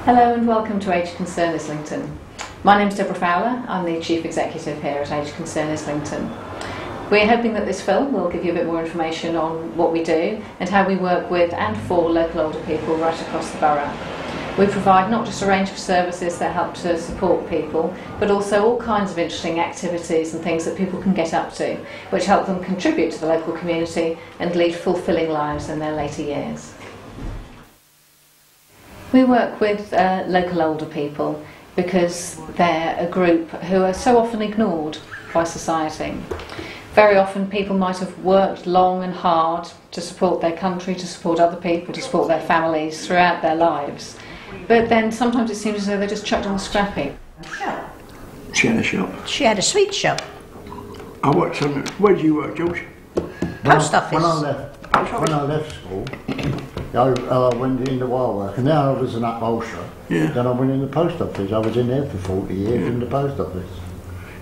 Hello and welcome to Age Concern Islington. My name is Deborah Fowler, I'm the Chief Executive here at Age Concern Islington. We're hoping that this film will give you a bit more information on what we do and how we work with and for local older people right across the borough. We provide not just a range of services that help to support people, but also all kinds of interesting activities and things that people can get up to, which help them contribute to the local community and lead fulfilling lives in their later years. We work with local older people because they're a group who are so often ignored by society. Very often people might have worked long and hard to support their country, to support other people, to support their families throughout their lives. But then sometimes it seems as though they're just chucked on the scrap heap. She had a shop. She had a sweet shop. I worked on. Where did you work, George? Post office. When I left school, I went into wire work, and then I was an upholsterer. Yeah. Then I went in the post office. I was in there for 40 years in the post office.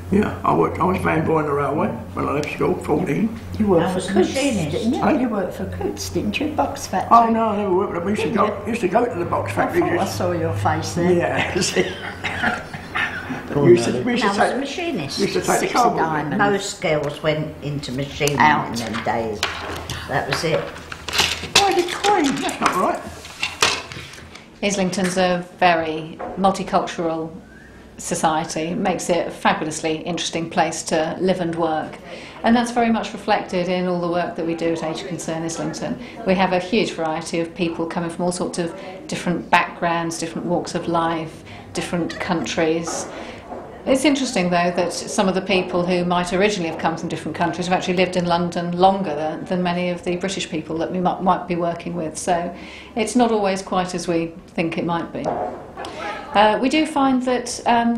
Yeah, I was van boy on the railway when I left school, 14. You worked for Coots, machinist. didn't you? Huh? You worked for Coots, didn't you? Box factory. Oh no, I never worked with them. We used to go to the box I factory. thought I saw your face there. Yeah. we used to I was a take, machinist. we used to take the 60 cardboard. diamonds. Most girls went into machining Out. in them days. That was it. Why the Queen? That's not right. Islington's a very multicultural society. It makes it a fabulously interesting place to live and work. And that's very much reflected in all the work that we do at Age Concern Islington. We have a huge variety of people coming from all sorts of different backgrounds, different walks of life, different countries. It's interesting though that some of the people who might originally have come from different countries have actually lived in London longer than many of the British people that we might be working with. So it's not always quite as we think it might be. We do find that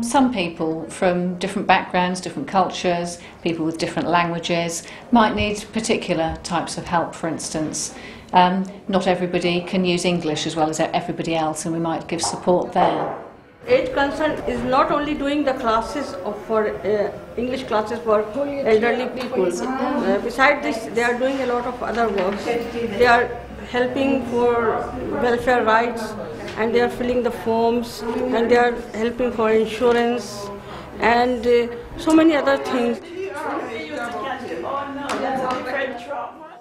some people from different backgrounds, different cultures, people with different languages might need particular types of help, for instance. Not everybody can use English as well as everybody else, and we might give support there. Age Concern is not only doing the classes for English classes for elderly people. Besides this, they are doing a lot of other work. They are helping for welfare rights, and they are filling the forms, and they are helping for insurance, and so many other things.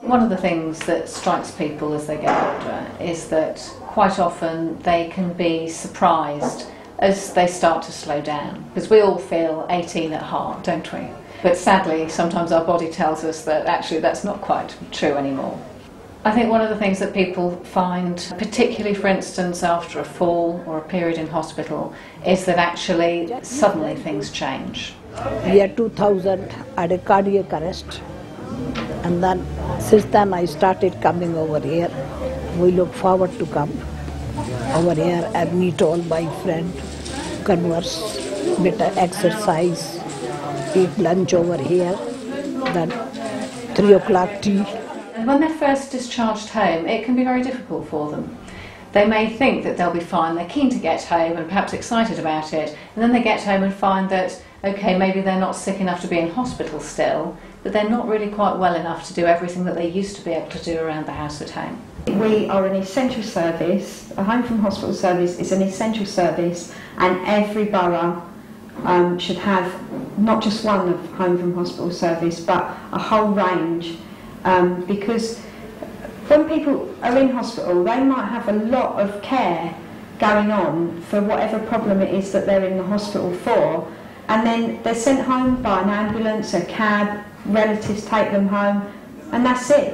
One of the things that strikes people as they get older is that quite often they can be surprised as they start to slow down, because we all feel 18 at heart, don't we? But sadly, sometimes our body tells us that actually that's not quite true anymore. I think one of the things that people find, particularly for instance after a fall or a period in hospital, is that actually suddenly things change. Year 2000, I had a cardiac arrest, and then since then I started coming over here. We look forward to come over here and meet all my friends, converse, bit of exercise, eat lunch over here, then 3 o'clock tea. And when they're first discharged home, it can be very difficult for them. They may think that they'll be fine, they're keen to get home and perhaps excited about it, and then they get home and find that, okay, maybe they're not sick enough to be in hospital still, but they're not really quite well enough to do everything that they used to be able to do around the house at home. We are an essential service. A home from hospital service is an essential service, and every borough should have not just one of home from hospital service, but a whole range, because when people are in hospital, they might have a lot of care going on for whatever problem it is that they're in the hospital for, and then they're sent home by an ambulance, a cab, relatives take them home, and that's it.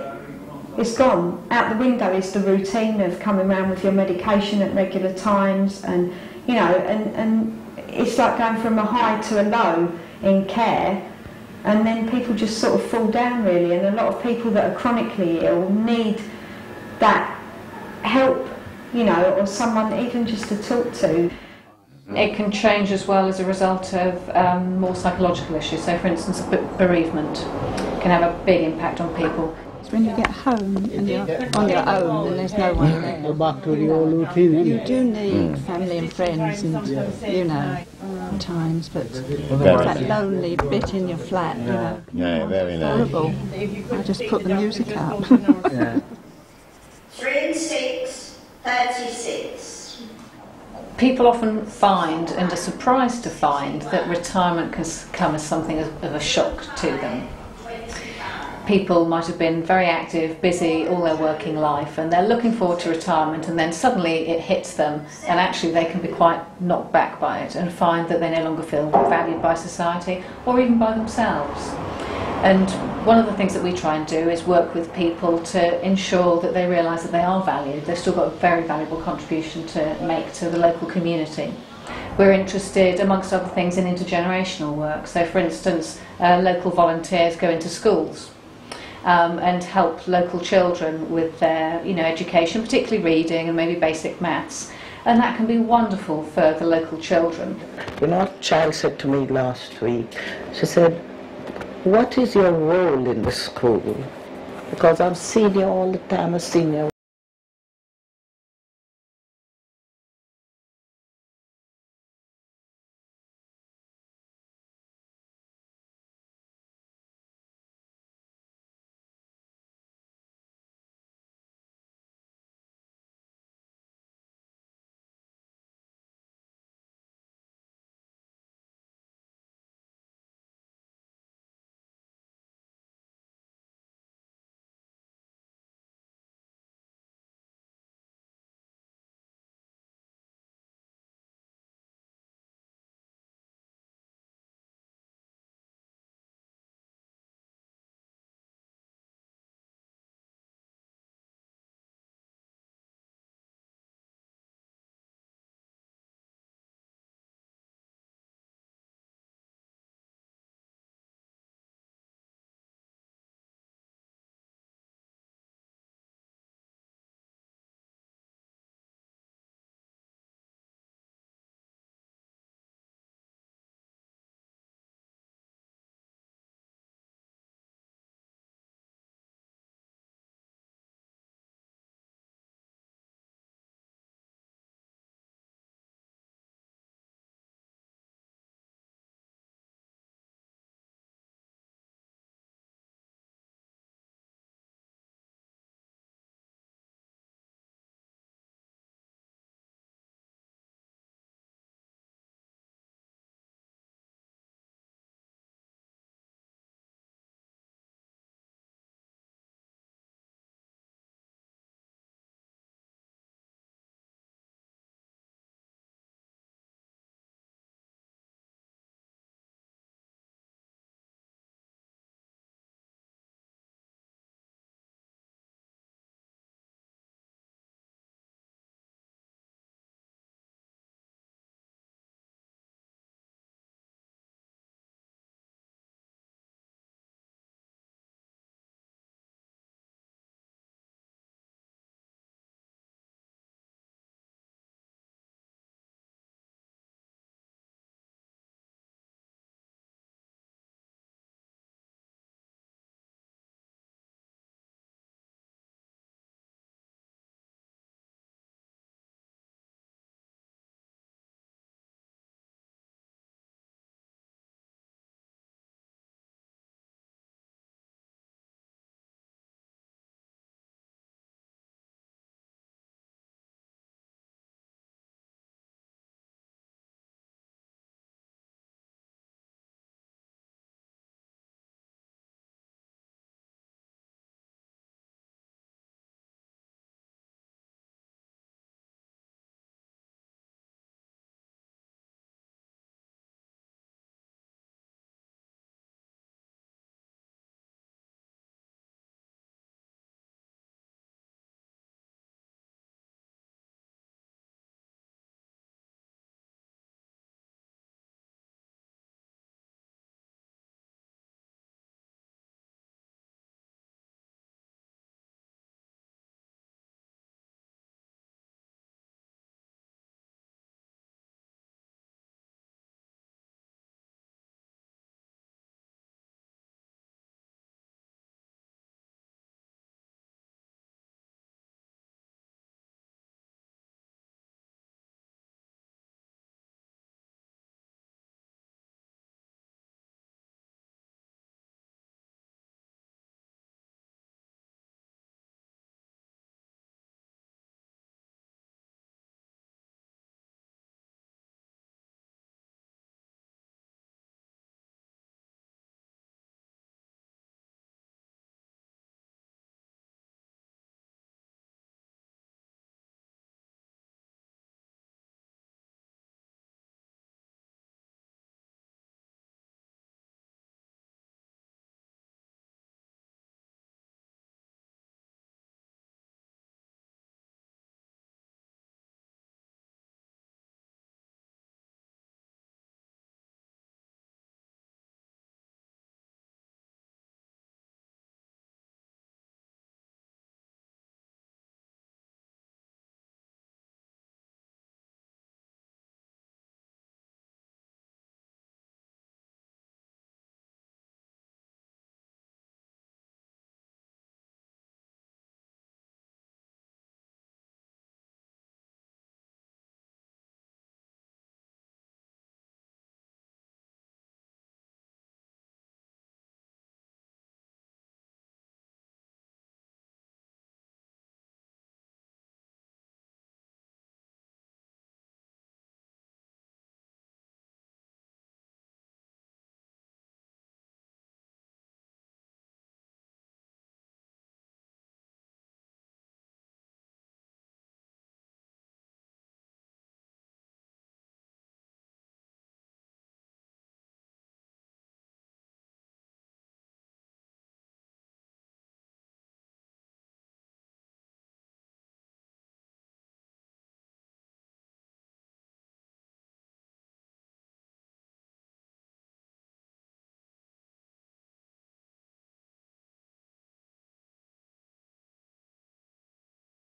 It's gone. Out the window is the routine of coming around with your medication at regular times, and you know, and it's like going from a high to a low in care, and then people just sort of fall down really, and a lot of people that are chronically ill need that help, you know, or someone even just to talk to. It can change as well as a result of more psychological issues. So for instance, bereavement can have a big impact on people. When you get home and you're on your own and there's no one there, Go back to the old routine, you do need family and friends and, you know, times, but there's that lonely bit in your flat, you know. Yeah, very nice. Horrible. I just put the music up. 3 and 6, 36. people often find and are surprised to find that retirement can come as something of a shock to them. People might have been very active, busy all their working life, and they're looking forward to retirement, and then suddenly it hits them, and actually they can be quite knocked back by it and find that they no longer feel valued by society or even by themselves. And one of the things that we try and do is work with people to ensure that they realise that they are valued. They've still got a very valuable contribution to make to the local community. We're interested, amongst other things, in intergenerational work. So, for instance, local volunteers go into schools and help local children with their education, particularly reading and maybe basic maths. And that can be wonderful for the local children. A child said to me last week, she said, "What is your role in the school? Because I'm senior all the time, a senior."